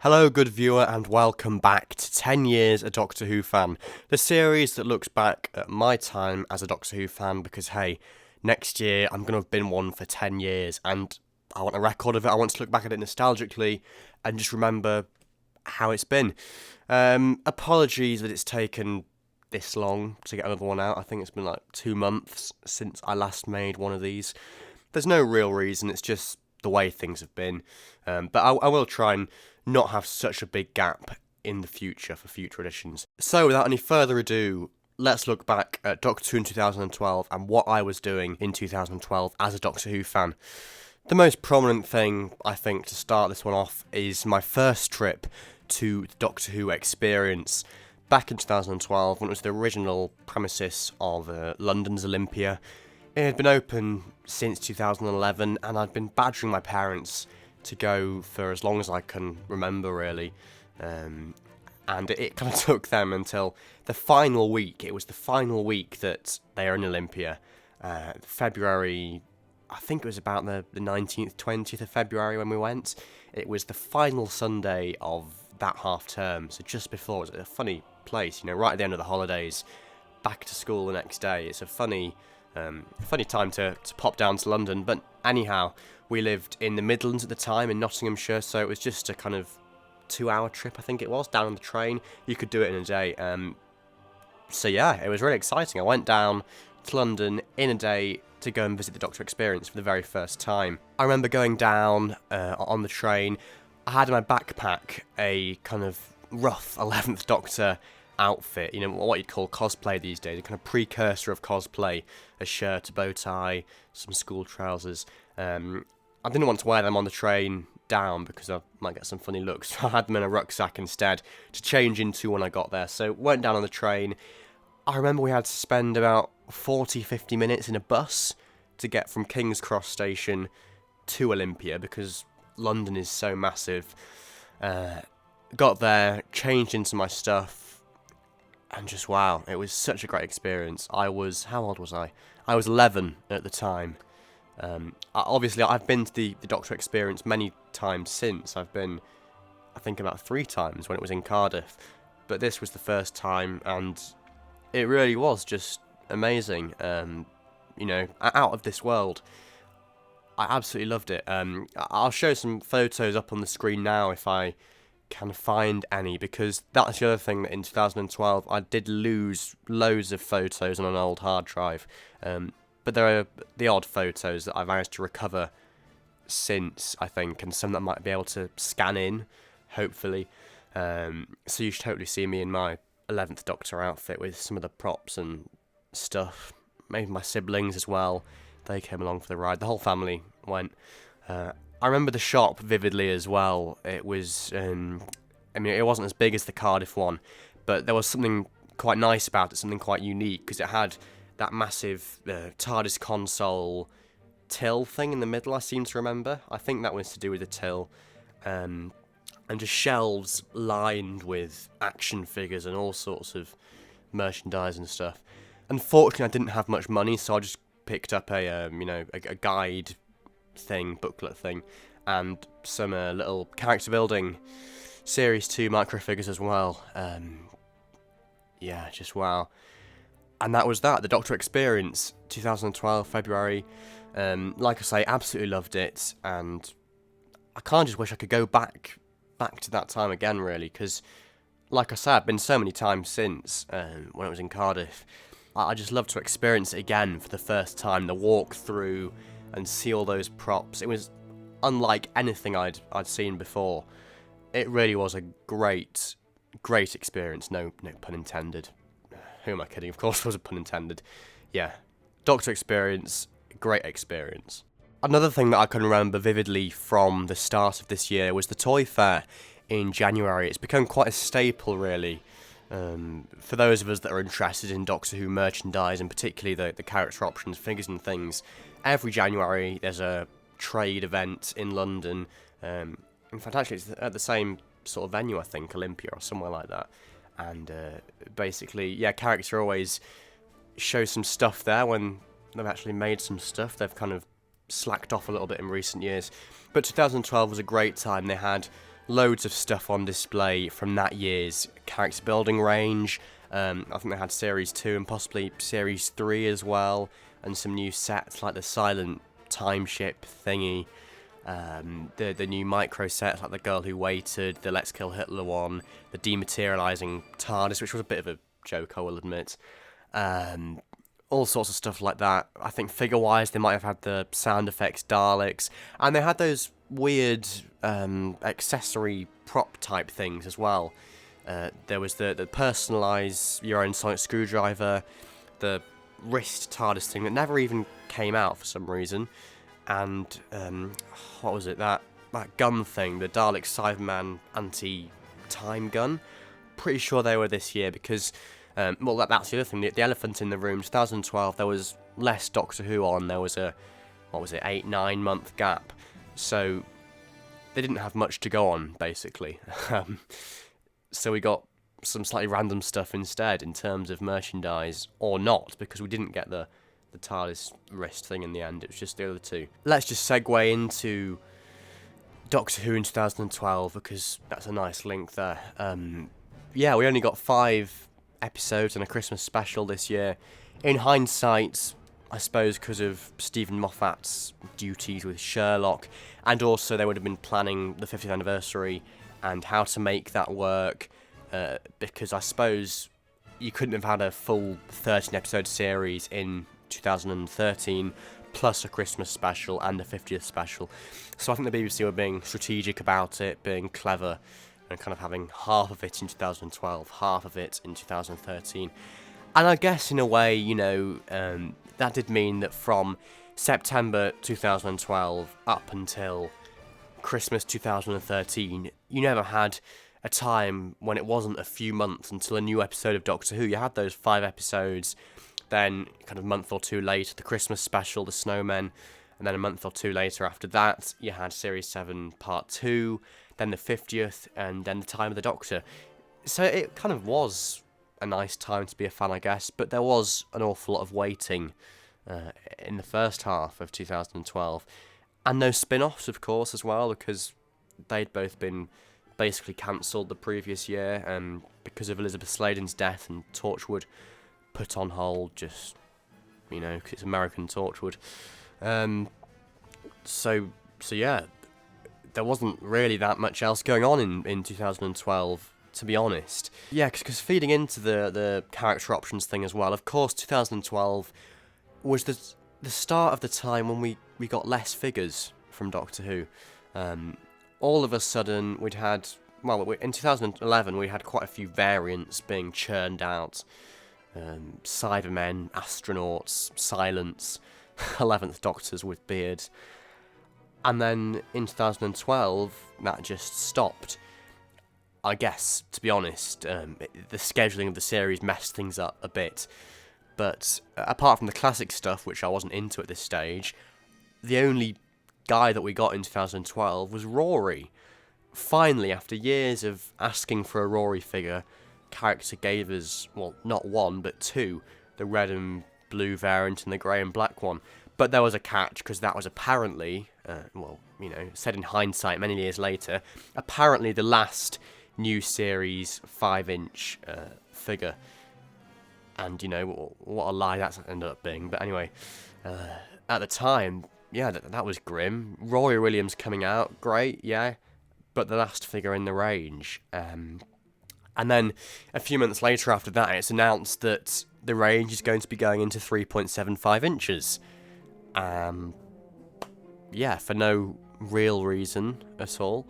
Hello, good viewer, and welcome back to 10 Years a Doctor Who Fan, the series that looks back at my time as a Doctor Who fan because, hey, next year I'm going to have been one for 10 years, and I want a record of it. I want to look back at it nostalgically and just remember how it's been. Apologies that it's taken this long to get another one out. I think it's been like 2 months since I last made one of these. There's no real reason, it's just the way things have been. But I will try and not have such a big gap in the future for future editions. So without any further ado, let's look back at Doctor Who in 2012 and what I was doing in 2012 as a Doctor Who fan. The most prominent thing, I think, to start this one off is my first trip to the Doctor Who experience back in 2012 when it was the original premises of London's Olympia. It had been open since 2011 and I'd been badgering my parents to go for as long as I can remember, really. And it kind of took them until the final week. It was the final week that they are in Olympia. February, I think it was about the 19th, 20th of February when we went. It was the final Sunday of that half term, so just before. It was a funny place, right at the end of the holidays, back to school the next day. It's a funny time to pop down to London, but anyhow, we lived in the Midlands at the time, in Nottinghamshire, so it was just a kind of 2-hour trip, I think it was, down on the train. You could do it in a day. So yeah, it was really exciting. I went down to London in a day to go and visit the Doctor experience for the very first time. I remember going down on the train. I had in my backpack a kind of rough 11th Doctor outfit, what you'd call cosplay these days, a kind of precursor of cosplay, a shirt, a bow tie, some school trousers. I didn't want to wear them on the train down because I might get some funny looks, so I had them in a rucksack instead to change into when I got there. So went down on the train. I remember we had to spend about 40-50 minutes in a bus to get from King's Cross station to Olympia because London is so massive. Got there, changed into my stuff, and just wow, it was such a great experience. How old was I? I was 11 at the time. Obviously, I've been to the Doctor experience many times since. I've been, I think, about 3 times when it was in Cardiff, but this was the first time, and it really was just amazing. Out of this world. I absolutely loved it. I'll show some photos up on the screen now if I can find any, because that's the other thing that in 2012 I did lose loads of photos on an old hard drive. But there are the odd photos that I've managed to recover since, I think, and some that I might be able to scan in, hopefully. So you should totally see me in my 11th Doctor outfit with some of the props and stuff. Maybe my siblings as well. They came along for the ride. The whole family went. I remember the shop vividly as well. It was, it wasn't as big as the Cardiff one, but there was something quite nice about it, something quite unique, because it had that massive TARDIS console till thing in the middle, I seem to remember. I think that was to do with the till. And just shelves lined with action figures and all sorts of merchandise and stuff. Unfortunately, I didn't have much money, so I just picked up a guide thing, booklet thing, and some little character building Series 2 micro figures as well. Yeah, just wow. And that was that, the Doctor experience, 2012, February. Like I say, absolutely loved it, and I kind of just wish I could go back to that time again, really, because, like I said, I've been so many times since, when I was in Cardiff. I just love to experience it again for the first time, the walk through and see all those props. It was unlike anything I'd seen before. It really was a great experience, no pun intended. Who am I kidding? Of course there was a pun intended. Yeah, Doctor experience, great experience. Another thing that I can remember vividly from the start of this year was the Toy Fair in January. It's become quite a staple, really. For those of us that are interested in Doctor Who merchandise, and particularly the character options, figures and things, every January there's a trade event in London. In fact, actually, it's at the same sort of venue, I think, Olympia or somewhere like that. And basically, yeah, character always show some stuff there when they've actually made some stuff. They've kind of slacked off a little bit in recent years. But 2012 was a great time. They had loads of stuff on display from that year's character building range. I think they had Series 2 and possibly Series 3 as well, and some new sets like the Silent Time Ship thingy, the new micro sets like the Girl Who Waited, the Let's Kill Hitler one, the dematerializing TARDIS, which was a bit of a joke, I will admit. All sorts of stuff like that. I think figure-wise, they might have had the sound effects Daleks, and they had those weird accessory prop type things as well. There was the personalise your own sonic screwdriver, the wrist TARDIS thing that never even came out for some reason, and what was it, that gun thing, the Dalek Cyberman anti-time gun. Pretty sure they were this year because, well, that's the other thing, the elephant in the room. 2012, there was less Doctor Who on. There was a, 8-9 month gap, so they didn't have much to go on, basically. So we got some slightly random stuff instead in terms of merchandise, or not, because we didn't get the TARDIS wrist thing in the end. It was just the other two. Let's just segue into Doctor Who in 2012, because that's a nice link there. Yeah, we only got 5 episodes and a Christmas special this year. In hindsight, I suppose because of Stephen Moffat's duties with Sherlock, and also they would have been planning the 50th anniversary and how to make that work, because I suppose you couldn't have had a full 13-episode series in 2013, plus a Christmas special and a 50th special. So I think the BBC were being strategic about it, being clever, and kind of having half of it in 2012, half of it in 2013. And I guess in a way, you know, that did mean that from September 2012 up until Christmas 2013, you never had a time when it wasn't a few months until a new episode of Doctor Who. You had those 5 episodes, then kind of a month or two later, the Christmas special, The Snowmen, and then a month or two later after that, you had Series 7 Part 2, then the 50th, and then the Time of the Doctor. So it kind of was a nice time to be a fan, I guess, but there was an awful lot of waiting in the first half of 2012. And no spin-offs, of course, as well, because they'd both been basically cancelled the previous year because of Elizabeth Sladen's death, and Torchwood put on hold, just, you know, because it's American Torchwood. So yeah, there wasn't really that much else going on in 2012, to be honest. Yeah, because feeding into the character options thing as well, of course, 2012 was the start of the time when we got less figures from Doctor Who. All of a sudden, we'd had, well, in 2011, we had quite a few variants being churned out. Cybermen, astronauts, Silence, 11th Doctors with beards. And then in 2012, that just stopped. I guess, to be honest, the scheduling of the series messed things up a bit. But apart from the classic stuff, which I wasn't into at this stage, the only guy that we got in 2012 was Rory. Finally, after years of asking for a Rory figure, character gave us, well, not one, but 2, the red and blue variant and the grey and black one. But there was a catch, because that was apparently, well, you know, said in hindsight many years later, apparently the last new series 5-inch figure. And, you know, what a lie that's ended up being. But anyway, at the time, yeah, that was grim. Rory Williams coming out, great, yeah, but the last figure in the range. And then a few months later after that, it's announced that the range is going to be going into 3.75 inches. Yeah, for no real reason at all.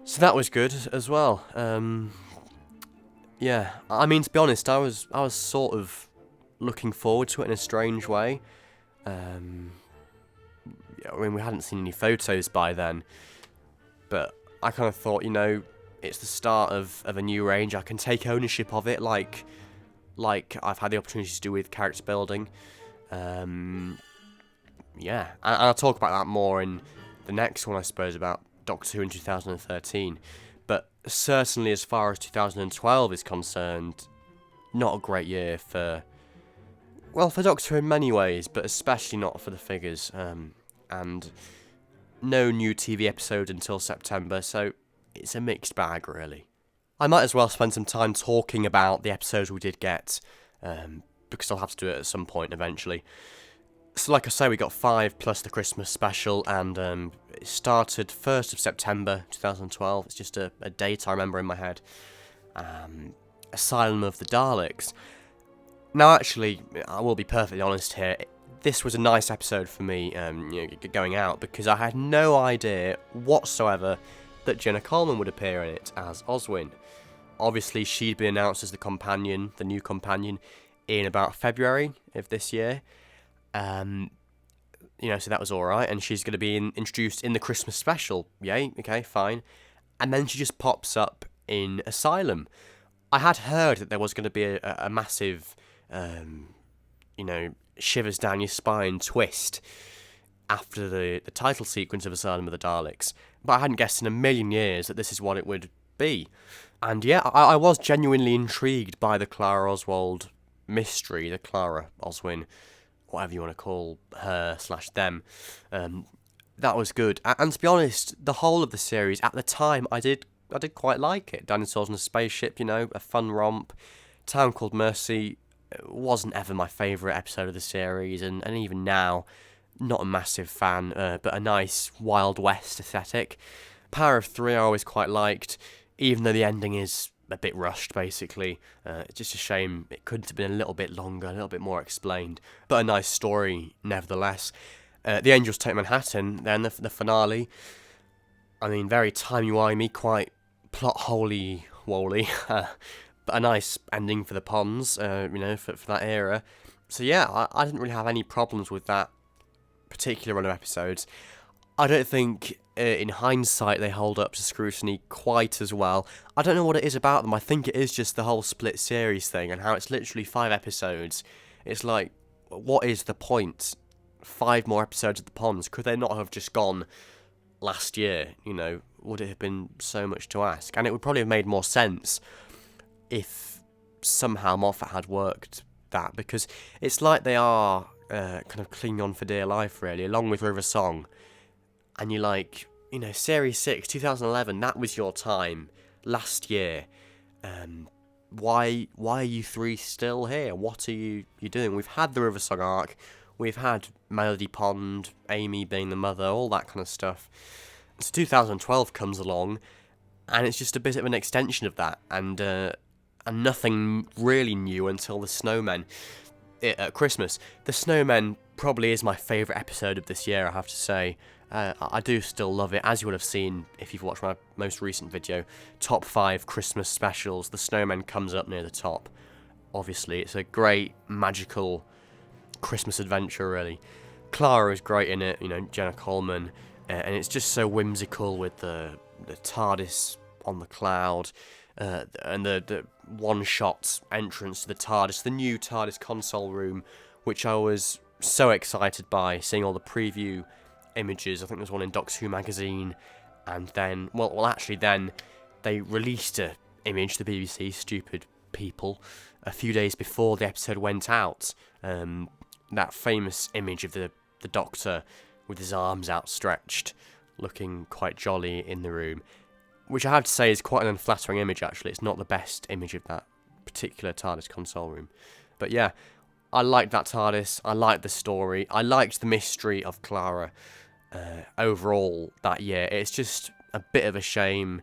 So that was good as well. Yeah, I mean, to be honest, I was sort of looking forward to it in a strange way. I mean, we hadn't seen any photos by then, but I kind of thought, you know, it's the start of a new range. I can take ownership of it, like I've had the opportunity to do with character building. Yeah, and I'll talk about that more in the next one, I suppose, about Doctor Who in 2013. But certainly as far as 2012 is concerned, not a great year for Doctor Who in many ways, but especially not for the figures. And no new TV episode until September, so it's a mixed bag, really. I might as well spend some time talking about the episodes we did get, because I'll have to do it at some point eventually. So like I say, we got 5 plus the Christmas special, and it started 1st of September 2012. It's just a date I remember in my head. Asylum of the Daleks. Now actually, I will be perfectly honest here, this was a nice episode for me going out, because I had no idea whatsoever that Jenna Coleman would appear in it as Oswin. Obviously she'd been announced as the new companion, in about February of this year. So that was alright, and she's going to be introduced in the Christmas special. Yay, okay, fine. And then she just pops up in Asylum. I had heard that there was going to be a massive, shivers down your spine twist after the title sequence of Asylum of the Daleks, but I hadn't guessed in a million years that this is what it would be. And yeah, I was genuinely intrigued by the Clara Oswald mystery, the Clara Oswin, whatever you want to call her/them. That was good, and to be honest, the whole of the series at the time I did quite like it. Dinosaurs on a spaceship, a fun romp. Town Called Mercy wasn't ever my favourite episode of the series, and even now, not a massive fan, but a nice Wild West aesthetic. Power of Three I always quite liked, even though the ending is a bit rushed, basically. It's just a shame it couldn't have been a little bit longer, a little bit more explained, but a nice story nevertheless. The Angels Take Manhattan, then the finale. I mean, very timey-wimey, quite plot holy-woly, but a nice ending for the Ponds, for that era. So yeah, I didn't really have any problems with that particular run of episodes. I don't think, in hindsight, they hold up to scrutiny quite as well. I don't know what it is about them. I think it is just the whole split series thing, and how it's literally 5 episodes. It's like, what is the point? 5 more episodes of the Ponds. Could they not have just gone last year? Would it have been so much to ask? And it would probably have made more sense if somehow Moffat had worked that, because it's like they are kind of clinging on for dear life, really, along with River Song. And you're like, Series 6, 2011, that was your time last year. Why are you 3 still here? What are you doing? We've had the River Song arc, we've had Melody Pond, Amy being the mother, all that kind of stuff. So 2012 comes along, and it's just a bit of an extension of that, and nothing really new until the Snowmen at Christmas. The Snowmen probably is my favourite episode of this year, I have to say. I do still love it, as you would have seen if you've watched my most recent video. Top 5 Christmas specials, the Snowmen comes up near the top. Obviously, it's a great, magical Christmas adventure, really. Clara is great in it, Jenna Coleman, and it's just so whimsical with the TARDIS on the cloud, and the one-shot entrance to the TARDIS, the new TARDIS console room, which I was so excited by, seeing all the preview images. I think there's one in Doctor Who magazine, and then, then they released a image, the BBC, stupid people, a few days before the episode went out. That famous image of the Doctor with his arms outstretched, looking quite jolly in the room, which I have to say is quite an unflattering image, actually. It's not the best image of that particular TARDIS console room. But yeah, I liked that TARDIS, I liked the story, I liked the mystery of Clara overall that year. It's just a bit of a shame,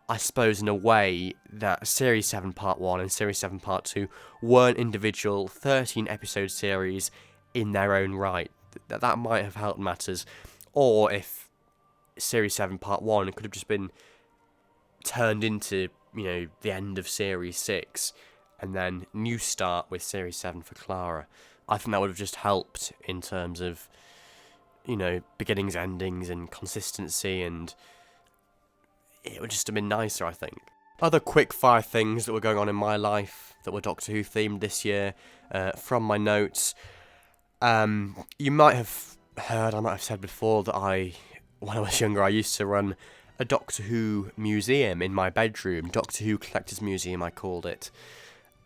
I suppose, in a way, that Series 7 Part 1 and Series 7 Part 2 weren't individual 13-episode series in their own right. That might have helped matters. Or if Series 7 Part 1 could have just been turned into, the end of Series 6, and then new start with Series 7 for Clara. I think that would have just helped in terms of, beginnings, endings, and consistency, and it would just have been nicer, I think. Other quick-fire things that were going on in my life that were Doctor Who themed this year, from my notes. You might have heard, I might have said before, that when I was younger, I used to run a Doctor Who museum in my bedroom. Doctor Who Collector's Museum, I called it.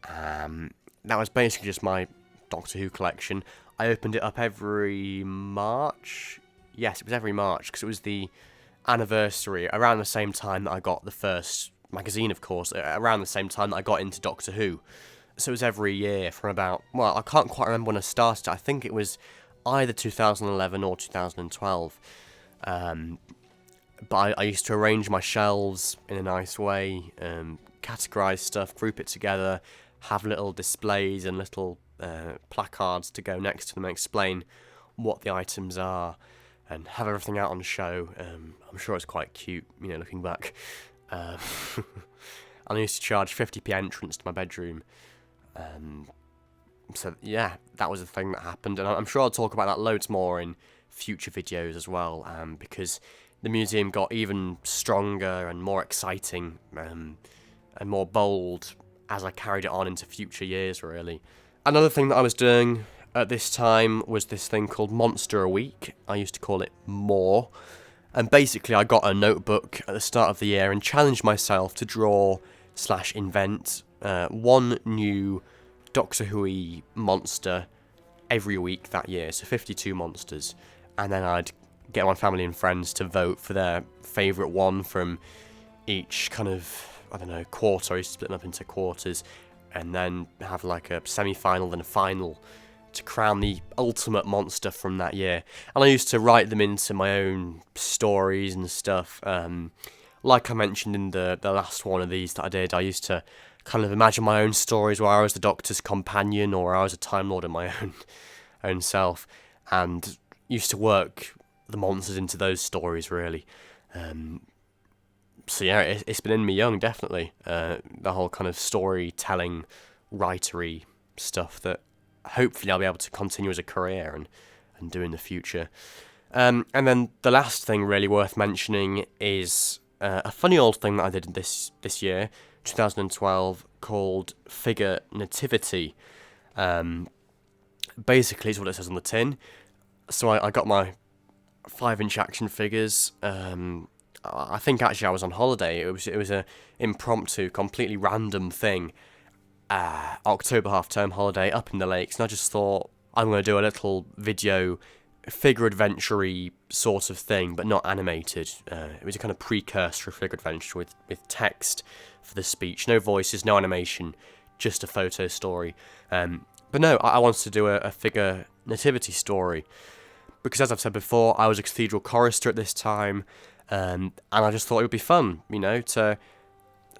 That was basically just my Doctor Who collection. I opened it up every March. Yes, it was every March, because it was the anniversary, around the same time that I got the first magazine, of course, around the same time that I got into Doctor Who. So it was every year from about, well, I can't quite remember when I started. I think it was either 2011 or 2012. But I used to arrange my shelves in a nice way, categorise stuff, group it together, have little displays and little placards to go next to them and explain what the items are, and have everything out on show. I'm sure it's quite cute, looking back. And I used to charge 50p entrance to my bedroom. So yeah, that was a thing that happened, and I'm sure I'll talk about that loads more in future videos as well, because the museum got even stronger and more exciting, and more bold as I carried it on into future years, really. Another thing that I was doing at this time was this thing called Monster a Week. I used to call it More. And basically I got a notebook at the start of the year and challenged myself to draw/invent one new Doctor Who-y monster every week that year, so 52 monsters. And then I'd get my family and friends to vote for their favourite one from each kind of, quarter. I used to split them up into quarters, and then have like a semi-final and a final to crown the ultimate monster from that year. And I used to write them into my own stories and stuff. Like I mentioned in the last one of these that I did, I used to kind of imagine my own stories where I was the Doctor's companion, or I was a Time Lord in my own self, and used to work the monsters into those stories, really. So yeah, it's been in me young, definitely. The whole kind of storytelling, writery stuff that hopefully I'll be able to continue as a career and do in the future. And then the last thing really worth mentioning is a funny old thing that I did this year, 2012, called Figure Nativity. Basically, it's what it says on the tin. So I got my 5-inch action figures. I think actually I was on holiday. It was a impromptu, completely random thing. October half-term holiday up in the lakes, and I just thought I'm going to do a little video figure adventure-y sort of thing, but not animated. It was a kind of precursor of figure adventure with text for the speech, no voices, no animation, just a photo story. But no, I wanted to do a figure nativity story, because as I've said before, I was a cathedral chorister at this time, and I just thought it would be fun,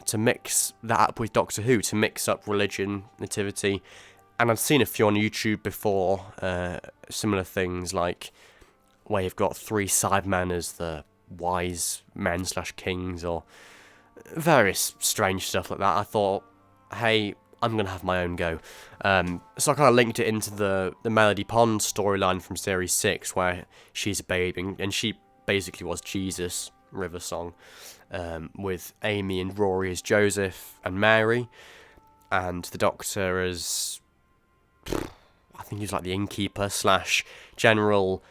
to mix that up with Doctor Who, to mix up religion, nativity. And I've seen a few on YouTube before, similar things, like where you've got 3 Cybermen as the wise men/kings, or various strange stuff like that. I thought, hey, I'm going to have my own go. So I kind of linked it into the Melody Pond storyline from Series 6, where she's a baby, and she basically was Jesus, River Song, with Amy and Rory as Joseph and Mary, and the Doctor as, I think he's like the innkeeper / general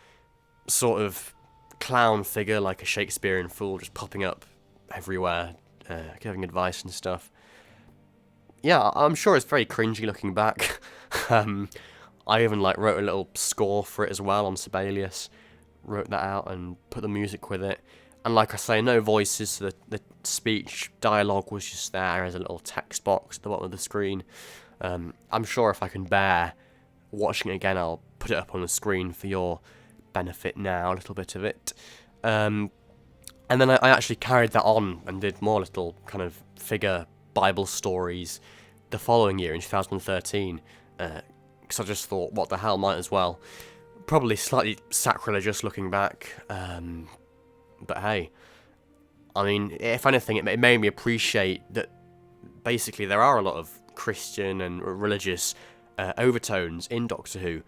sort of clown figure, like a Shakespearean fool, just popping up everywhere, giving advice and stuff. Yeah, I'm sure it's very cringy looking back. I even wrote a little score for it as well on Sibelius, wrote that out and put the music with it. And like I say, no voices, so the speech dialogue was just there as a little text box at the bottom of the screen. I'm sure if I can bear watching it again, I'll put it up on the screen for your benefit now, a little bit of it. And then I actually carried that on and did more little kind of figure Bible stories the following year in 2013, because I just thought, what the hell, might as well. Probably slightly sacrilegious looking back, but hey, I mean, if anything, it made me appreciate that basically there are a lot of Christian and religious overtones in Doctor Who,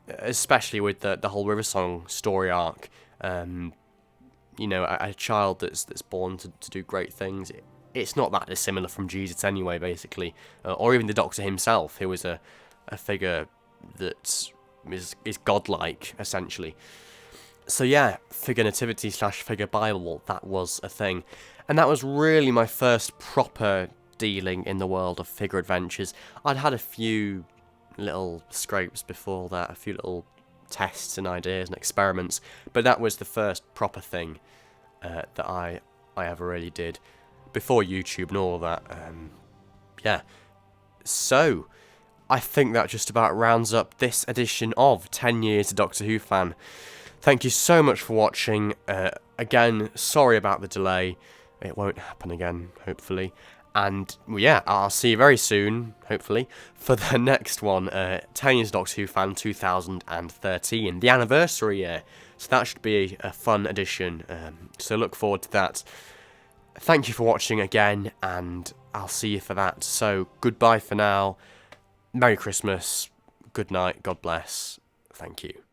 especially with the whole River Song story arc. A child that's born to do great things. It's not that dissimilar from Jesus anyway, basically, or even the Doctor himself, who was a figure that is godlike, essentially. So yeah, figure nativity / figure Bible, that was a thing. And that was really my first proper dealing in the world of figure adventures. I'd had a few little scrapes before that, a few little tests and ideas and experiments, but that was the first proper thing. that I ever really did before YouTube and all that. Yeah. So, I think that just about rounds up this edition of 10 Years a Doctor Who Fan. Thank you so much for watching. Again, sorry about the delay. It won't happen again, hopefully. And, well, yeah, I'll see you very soon, hopefully, for the next one, 10 Years Doctor Who Fan 2013, the anniversary year. So that should be a fun edition, so look forward to that. Thank you for watching again, and I'll see you for that. So, goodbye for now. Merry Christmas, good night, God bless, thank you.